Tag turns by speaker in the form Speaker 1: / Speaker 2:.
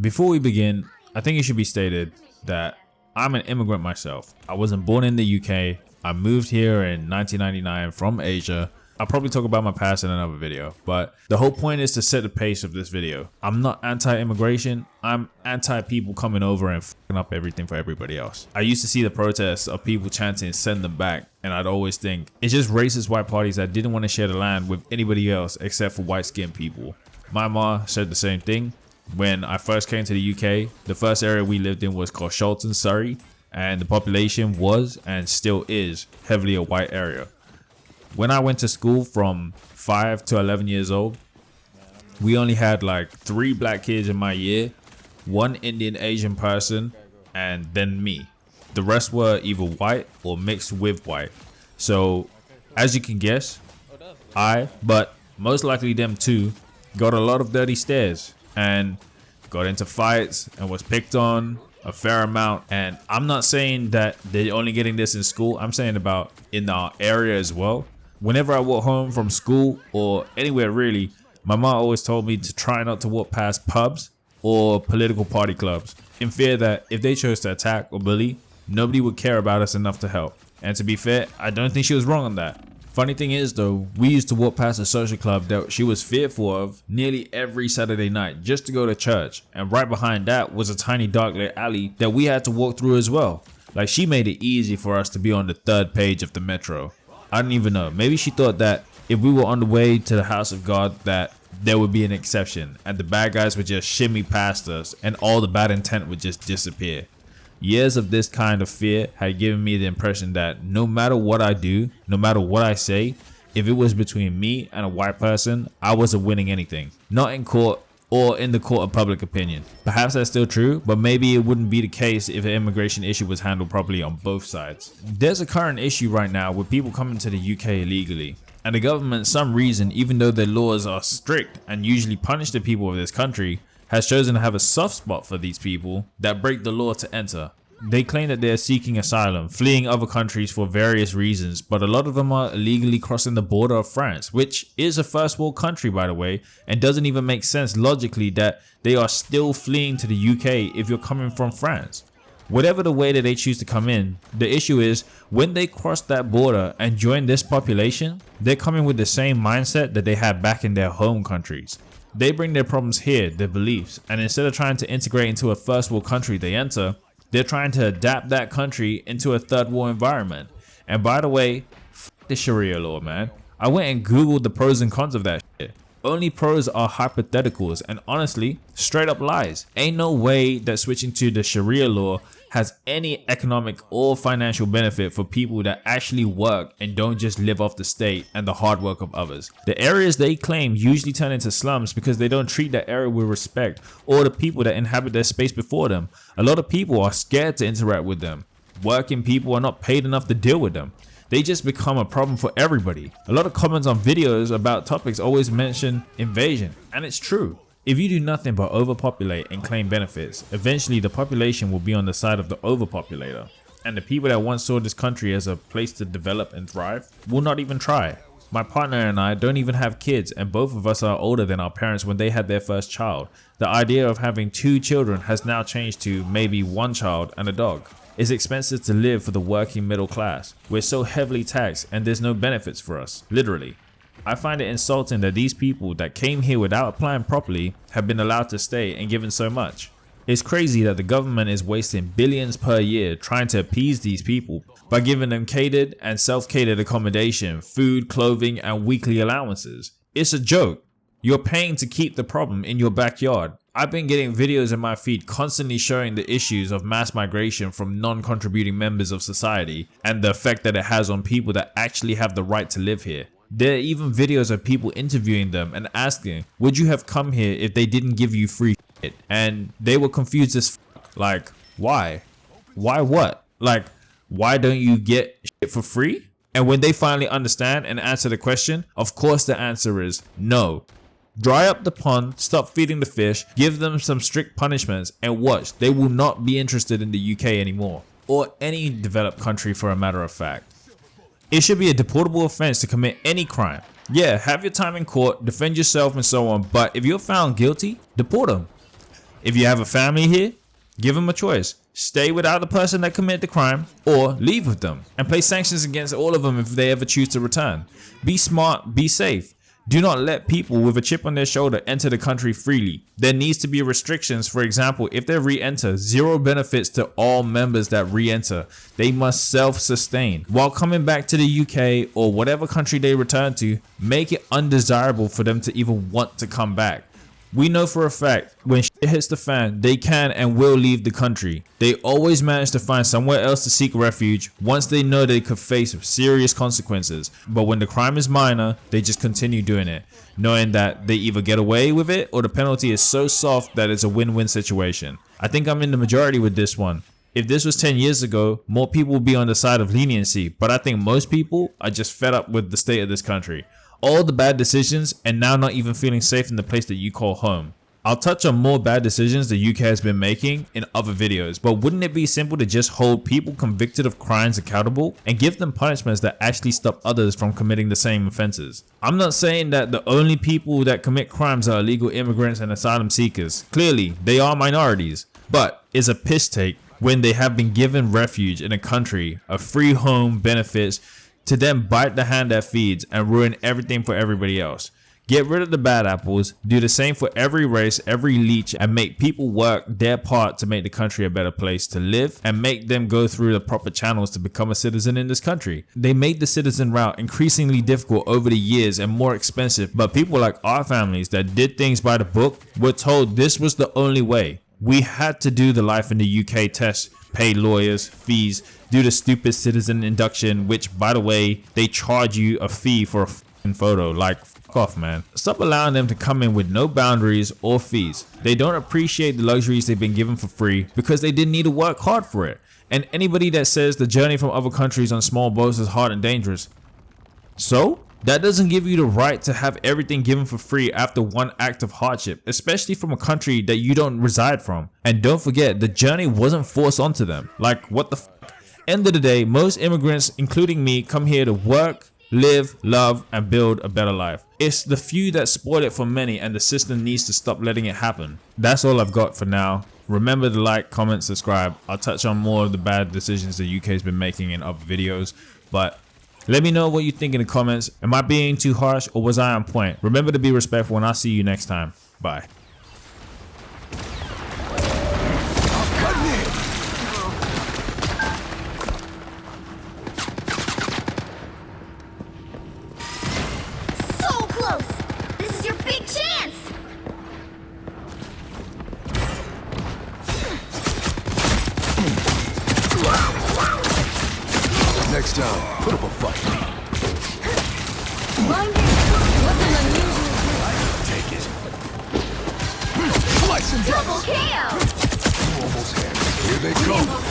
Speaker 1: Before we begin, I think it should be stated that I'm an immigrant myself. I wasn't born in the UK. I moved here in 1999 from Asia. I'll probably talk about my past in another video, but the whole point is to set the pace of this video. I'm not anti-immigration. I'm anti-people coming over and fucking up everything for everybody else. I used to see the protests of people chanting send them back, and I'd always think it's just racist white parties that didn't want to share the land with anybody else except for white-skinned people. My ma said the same thing. When I first came to the UK, the first area we lived in was called Sholton, Surrey, and the population was and still is heavily a white area. When I went to school from 5 to 11 years old, we only had like 3 black kids in my year, 1 Indian Asian person, and then me. The rest were either white or mixed with white. So as you can guess, but most likely them too, got a lot of dirty stares and got into fights and was picked on a fair amount. And I'm not saying that they're only getting this in school. I'm saying about in our area as well. Whenever I walk home from school or anywhere really, my mom always told me to try not to walk past pubs or political party clubs in fear that if they chose to attack or bully, nobody would care about us enough to help. And to be fair, I don't think she was wrong on that. Funny thing is though, we used to walk past a social club that she was fearful of nearly every Saturday night just to go to church. And right behind that was a tiny dark lit alley that we had to walk through as well. Like she made it easy for us to be on the 3rd page of the metro. I don't even know. Maybe she thought that if we were on the way to the house of God that there would be an exception and the bad guys would just shimmy past us and all the bad intent would just disappear. Years of this kind of fear had given me the impression that no matter what I do, no matter what I say, if it was between me and a white person, I wasn't winning anything. Not in court or in the court of public opinion. Perhaps that's still true, but maybe it wouldn't be the case if the immigration issue was handled properly on both sides. There's a current issue right now with people coming to the UK illegally. And the government, some reason, even though their laws are strict and usually punish the people of this country, has chosen to have a soft spot for these people that break the law to enter. They claim that they are seeking asylum, fleeing other countries for various reasons, but a lot of them are illegally crossing the border of France, which is a first world country by the way, and doesn't even make sense logically that they are still fleeing to the UK if you're coming from France. Whatever the way that they choose to come in, the issue is when they cross that border and join this population, they're coming with the same mindset that they had back in their home countries. They bring their problems here, their beliefs, and instead of trying to integrate into a first world country they enter, they're trying to adapt that country into a 3rd world environment. And by the way, f the Sharia law, man. I went and googled the pros and cons of that shit. Only pros are hypotheticals and honestly, straight up lies. Ain't no way that switching to the Sharia law has any economic or financial benefit for people that actually work and don't just live off the state and the hard work of others. The areas they claim usually turn into slums because they don't treat that area with respect or the people that inhabit their space before them. A lot of people are scared to interact with them. Working people are not paid enough to deal with them. They just become a problem for everybody. A lot of comments on videos about topics always mention invasion, and it's true. If you do nothing but overpopulate and claim benefits, eventually the population will be on the side of the overpopulator. And the people that once saw this country as a place to develop and thrive will not even try. My partner and I don't even have kids, and both of us are older than our parents when they had their first child. The idea of having 2 children has now changed to maybe 1 child and a dog. It's expensive to live for the working middle class. We're so heavily taxed and there's no benefits for us, literally. I find it insulting that these people that came here without applying properly have been allowed to stay and given so much. It's crazy that the government is wasting billions per year trying to appease these people by giving them catered and self-catered accommodation, food, clothing, and weekly allowances. It's a joke. You're paying to keep the problem in your backyard. I've been getting videos in my feed constantly showing the issues of mass migration from non-contributing members of society and the effect that it has on people that actually have the right to live here. There are even videos of people interviewing them and asking, would you have come here if they didn't give you free shit? And they were confused as f***. Like, why? Why what? Like, why don't you get shit for free? And when they finally understand and answer the question, of course the answer is no. Dry up the pond, stop feeding the fish, give them some strict punishments, and watch, they will not be interested in the UK anymore. Or any developed country for a matter of fact. It should be a deportable offense to commit any crime. Yeah, have your time in court, defend yourself and so on, but if you're found guilty, deport them. If you have a family here, give them a choice. Stay without the person that committed the crime or leave with them and place sanctions against all of them if they ever choose to return. Be smart, be safe. Do not let people with a chip on their shoulder enter the country freely. There needs to be restrictions. For example, if they re-enter, zero benefits to all members that re-enter. They must self-sustain. While coming back to the UK or whatever country they return to, make it undesirable for them to even want to come back. We know for a fact when shit hits the fan, they can and will leave the country. They always manage to find somewhere else to seek refuge once they know they could face serious consequences. But when the crime is minor, they just continue doing it, knowing that they either get away with it or the penalty is so soft that it's a win-win situation. I think I'm in the majority with this one. If this was 10 years ago, more people would be on the side of leniency, but I think most people are just fed up with the state of this country. All the bad decisions and now not even feeling safe in the place that you call home. I'll touch on more bad decisions the UK has been making in other videos, but wouldn't it be simple to just hold people convicted of crimes accountable and give them punishments that actually stop others from committing the same offenses? I'm not saying that the only people that commit crimes are illegal immigrants and asylum seekers. Clearly, they are minorities, but it's a piss take when they have been given refuge in a country, a free home, benefits, to then bite the hand that feeds and ruin everything for everybody else. Get rid of the bad apples, do the same for every race, every leech, and make people work their part to make the country a better place to live and make them go through the proper channels to become a citizen in this country. They made the citizen route increasingly difficult over the years and more expensive, but people like our families that did things by the book were told this was the only way. We had to do the life in the UK test, pay lawyers, fees, do the stupid citizen induction, which by the way, they charge you a fee for a f***ing photo. Like, fuck off, man. Stop allowing them to come in with no boundaries or fees. They don't appreciate the luxuries they've been given for free because they didn't need to work hard for it. And anybody that says the journey from other countries on small boats is hard and dangerous. So, that doesn't give you the right to have everything given for free after one act of hardship, especially from a country that you don't reside from. And don't forget, the journey wasn't forced onto them. Like, what the f***? End of the day, most immigrants, including me, come here to work, live, love, and build a better life. It's the few that spoil it for many, and the system needs to stop letting it happen. That's all I've got for now. Remember to like, comment, subscribe. I'll touch on more of the bad decisions the UK has been making in other videos, but let me know what you think in the comments. Am I being too harsh or was I on point? Remember to be respectful and I'll see you next time. Bye.
Speaker 2: So close! This is your big chance!
Speaker 3: Next time, put up a fight.
Speaker 2: Nothing unusual.
Speaker 3: Take it. Slice and dice.
Speaker 2: Double KO!
Speaker 3: You almost had it. Here they come.